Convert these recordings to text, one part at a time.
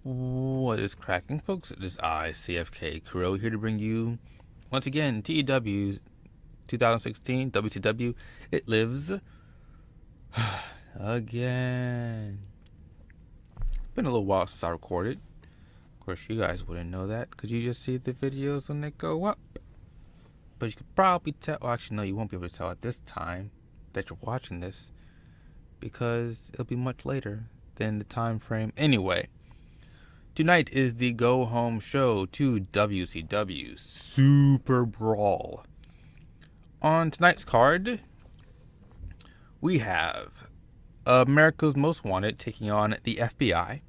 What is cracking, folks? It is I, CFK Kuro, here to bring you, once again, TEW 2016 WCW. It lives again. Been a little while since I recorded. Of course, you guys wouldn't know that because you just see the videos when they go up. But you could probably tell, well, actually, no, you won't be able to tell at this time that you're watching this because it'll be much later than the time frame. Anyway. Tonight is the go-home show to WCW Super Brawl. On tonight's card, we have America's Most Wanted taking on the FBI.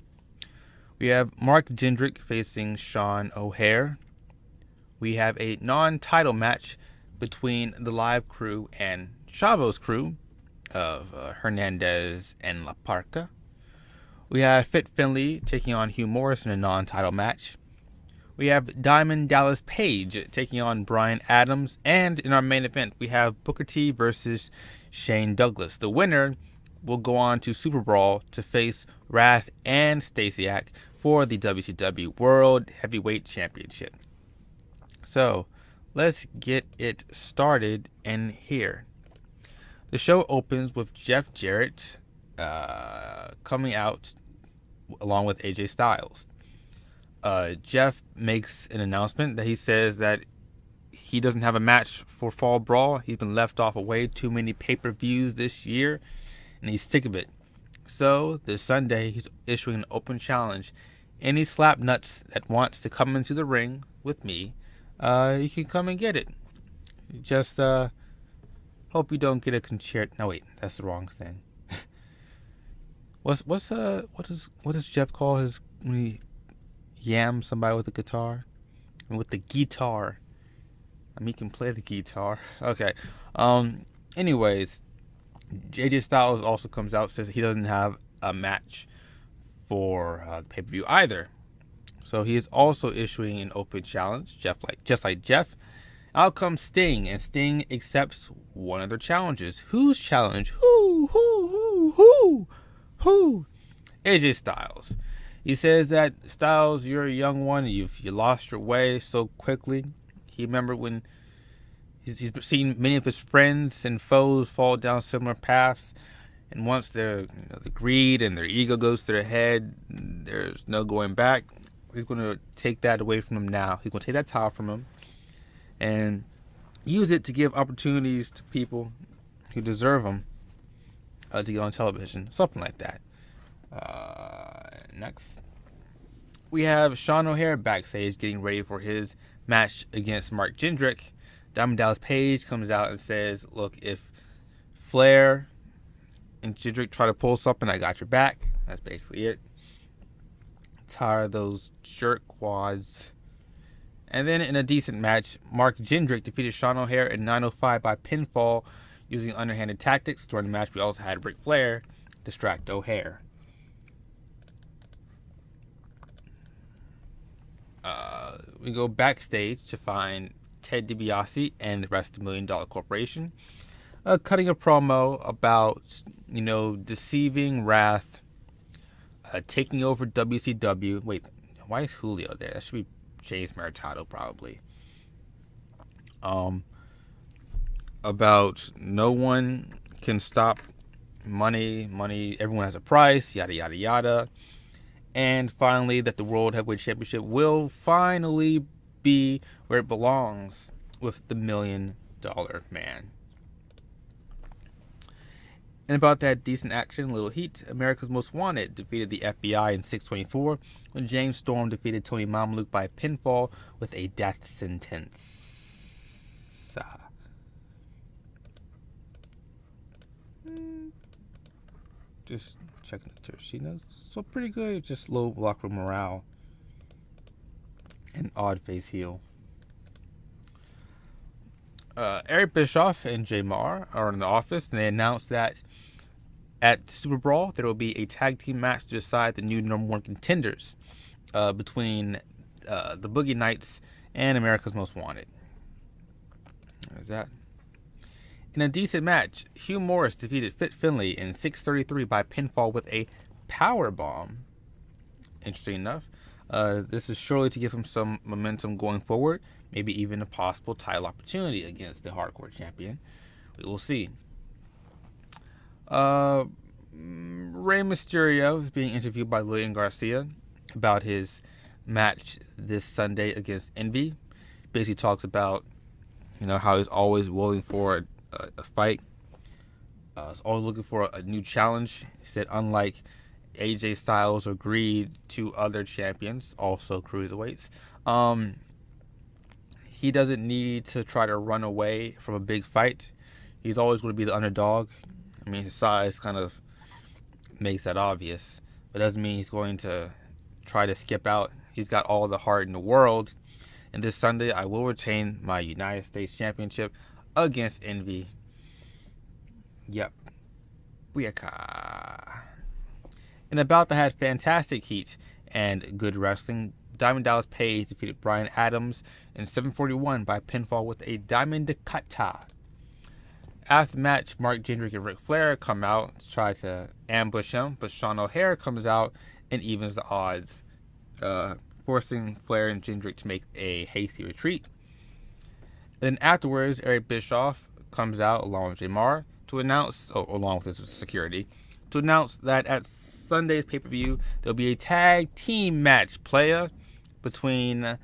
We have Mark Jindrak facing Sean O'Hare. We have a non-title match between the Live crew and Chavo's crew of Hernandez and La Parca. We have Fit Finlay taking on Hugh Morris in a non-title match. We have Diamond Dallas Page taking on Brian Adams. And in our main event, we have Booker T versus Shane Douglas. The winner will go on to Super Brawl to face Wrath and Stasiak for the WCW World Heavyweight Championship. So, let's get it started in here. The show opens with Jeff Jarrett coming out along with AJ Styles. Jeff makes an announcement that he says that he doesn't have a match for Fall Brawl. He's been left off of way too many pay-per-views this year, and he's sick of it. So this Sunday, he's issuing an open challenge. Any slap nuts that wants to come into the ring with me, you can come and get it. Just hope you don't get a concert. No, wait, that's the wrong thing. What does Jeff call his when he yams somebody with a guitar? And with the guitar. I mean, he can play the guitar. Okay. Anyways, AJ Styles also comes out, says he doesn't have a match for the pay-per-view either. So he is also issuing an open challenge, just like Jeff. Out comes Sting, and Sting accepts one of their challenges. Whose challenge? Who? AJ Styles. He says that, Styles, you're a young one. You lost your way so quickly. He remembered when he's seen many of his friends and foes fall down similar paths. And once their the greed and their ego goes to their head, there's no going back. He's going to take that away from him now. He's going to take that title from him and use it to give opportunities to people who deserve them to get on television. Something like that. Next, we have Sean O'Hare backstage getting ready for his match against Mark Jindrak. Diamond Dallas Page comes out and says, look, if Flair and Jindrak try to pull something, I got your back. That's basically it. Tired of those jerk quads. And then in a decent match, Mark Jindrak defeated Sean O'Hare in 9:05 by pinfall using underhanded tactics. During the match, we also had Ric Flair distract O'Hare. We go backstage to find Ted DiBiase and the rest of the $1 Million Corporation cutting a promo about, deceiving Wrath, taking over WCW. Wait, why is Julio there? That should be James Maritato, probably. About no one can stop money, everyone has a price, yada, yada, yada. And finally, that the World Heavyweight Championship will finally be where it belongs, with the $1 Million Man. And about that decent action, little heat, America's Most Wanted defeated the FBI in 624 when James Storm defeated Tony Mamaluke by pinfall with a death sentence. Just checking the Teresinas. So pretty good. Just low locker room morale. And odd face heel. Eric Bischoff and Jay Marr are in the office, and they announced that at Super Brawl there will be a tag team match to decide the new number one contenders between the Boogie Nights and America's Most Wanted. There's that. In a decent match, Hugh Morris defeated Fit Finlay in 6:33 by pinfall with a power bomb. interesting enough. This is surely to give him some momentum going forward, maybe even a possible title opportunity against the hardcore champion. We will see. Rey Mysterio is being interviewed by Lillian Garcia about his match this Sunday against Envy. Basically talks about, how he's always willing for a fight. He's always looking for a new challenge. He said, unlike AJ Styles or Greed, two other champions, also cruiserweights, he doesn't need to try to run away from a big fight. He's always going to be the underdog. I mean, his size kind of makes that obvious, but doesn't mean he's going to try to skip out. He's got all the heart in the world. And this Sunday, I will retain my United States Championship against Envy. Yep. Booyaka. And about that had fantastic heat and good wrestling. Diamond Dallas Page defeated Bryan Adams in 7:41 by pinfall with a Diamond Kata. After the match, Mark Jindrak and Ric Flair come out to try to ambush him, but Sean O'Haire comes out and evens the odds, forcing Flair and Jindrak to make a hasty retreat. Then afterwards, Eric Bischoff comes out along with Jamar to announce, along with his security, to announce that at Sunday's pay-per-view, there'll be a tag team match between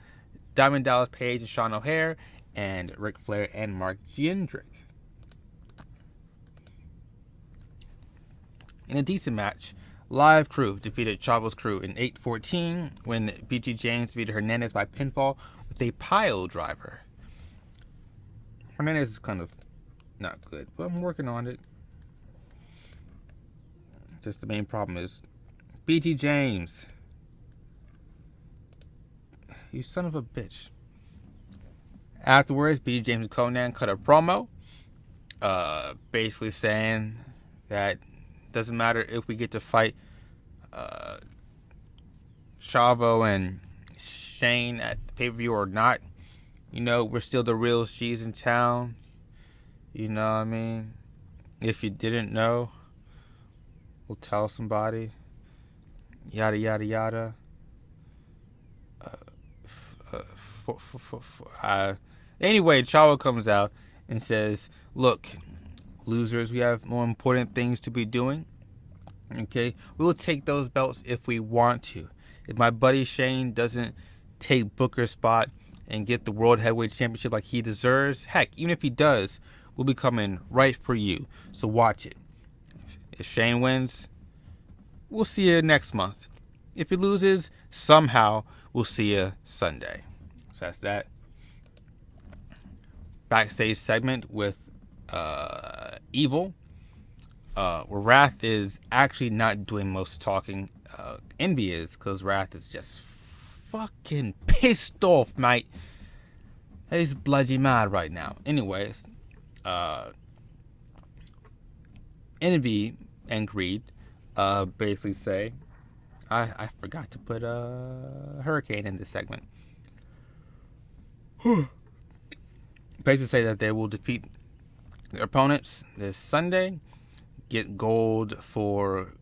Diamond Dallas Page and Sean O'Haire and Ric Flair and Mark Jindrak. In a decent match, Live Crew defeated Chavo's Crew in 8:14 when BG James defeated Hernandez by pinfall with a pile driver. Hernandez is kind of not good, but I'm working on it. Just the main problem is BG James. You son of a bitch. Afterwards, BG James and Konnan cut a promo, basically saying that doesn't matter if we get to fight Chavo and Shane at the pay-per-view or not. We're still the real G's in town. You know what I mean? If you didn't know, we'll tell somebody. Yada, yada, yada. Anyway, Chavo comes out and says, look, losers, we have more important things to be doing. Okay? We'll take those belts if we want to. If my buddy Shane doesn't take Booker's spot and get the World Heavyweight Championship like he deserves, heck, even if he does, we'll be coming right for you. So watch it. If Shane wins, we'll see you next month. If he loses, somehow we'll see you Sunday. So that's that. Backstage segment with Evil, where Wrath is actually not doing most of the talking. Envy is, because Wrath is just fucking pissed off, mate. He's bloody mad right now. Anyways, Envy and Greed basically say, I forgot to put Hurricane in this segment. Basically say that they will defeat their opponents this Sunday, get gold for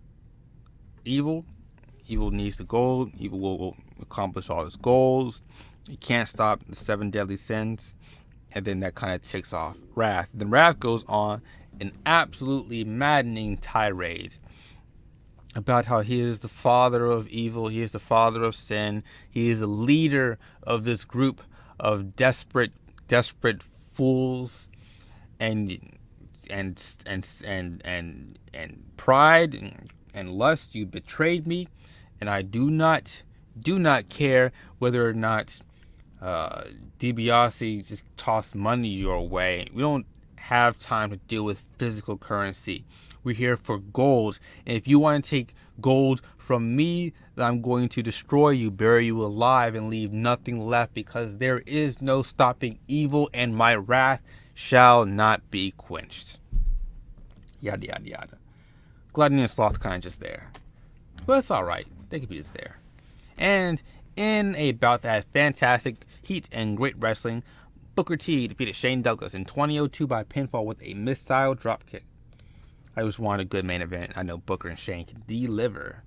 Evil. Evil needs the gold. Evil will accomplish all his goals. You can't stop the 7 deadly sins. And then that kind of ticks off Wrath. Then Wrath goes on an absolutely maddening tirade about how he is the father of evil. He is the father of sin. He is the leader of this group of desperate fools and pride and lust. You betrayed me, and I do not care whether or not DiBiase just tossed money your way. We don't have time to deal with physical currency. We're here for gold, and if you want to take gold from me, then I'm going to destroy you, bury you alive, and leave nothing left, because there is no stopping evil, and my wrath shall not be quenched. Yada yada yada. Gluttony and Sloth kind of just there, but it's all right. They could be just there. And in a bout that had fantastic heat and great wrestling, Booker T defeated Shane Douglas in 2002 by pinfall with a missile dropkick. I just wanted a good main event. I know Booker and Shane can deliver.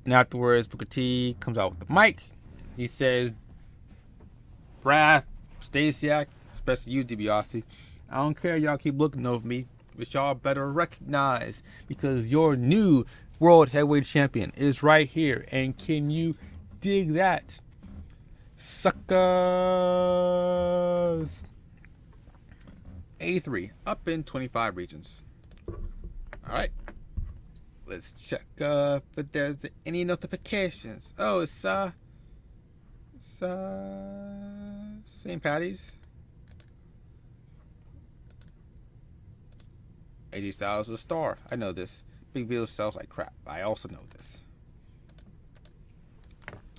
And afterwards, Booker T comes out with the mic. He says, Wrath, Stasiak, especially you, DiBiase, I don't care y'all keep looking over me, but y'all better recognize, because your new World Heavyweight Champion is right here. And can you dig that? Suckers. 83, up in 25 regions. Alright. Let's check if there's any notifications. Oh, it's St. Patty's. AJ Styles is a star. I know this. Big Vito sells like crap. I also know this.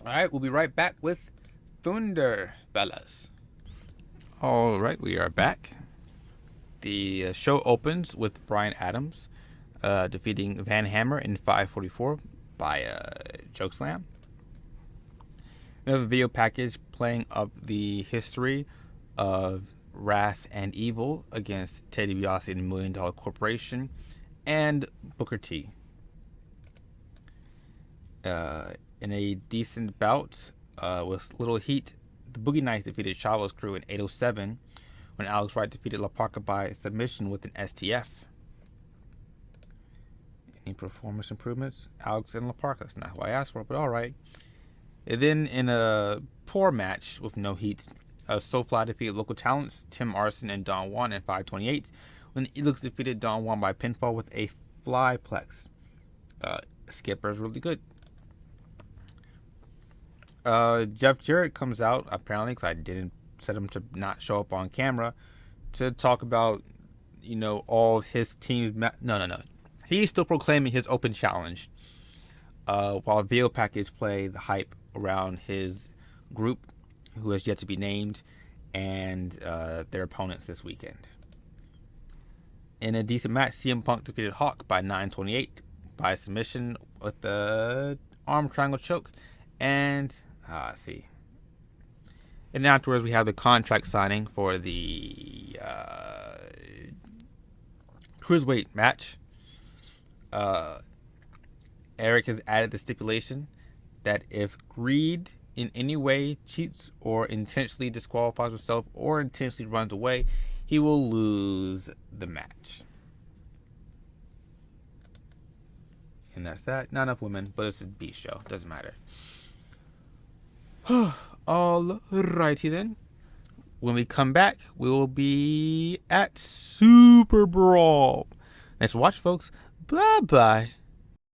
Alright, we'll be right back with Thunder, fellas. Alright, we are back. The show opens with Bryan Adams defeating Van Hammer in 5:44 by chokeslam. We have a video package playing up the history of Wrath and Evil against Ted DiBiase and $1 Million Corporation and Booker T. In a decent bout with little heat, the Boogie Nights defeated Chavo's crew in 8:07 when Alex Wright defeated La Parca by submission with an STF. Any performance improvements? Alex and La Parca. That's not who I asked for, but alright. And then in a poor match with no heat, SoFly defeated local talents Tim Arson and Don Juan in 5:28 when Elix defeated Don Juan by pinfall with a flyplex. Skipper's really good. Jeff Jarrett comes out, apparently, because I didn't set him to not show up on camera, to talk about, all of his team's... No. He's still proclaiming his open challenge, while video package play the hype around his group, who has yet to be named, and their opponents this weekend. In a decent match, CM Punk defeated Hawk by 9:28 by submission with the arm triangle choke, and... see. And afterwards, we have the contract signing for the Cruiserweight match. Eric has added the stipulation that if Greed in any way cheats or intentionally disqualifies himself or intentionally runs away, he will lose the match. And that's that. Not enough women, but it's a beast show. Doesn't matter. Alrighty then. When we come back, we will be at Super Brawl. Thanks for watching, folks. Bye-bye.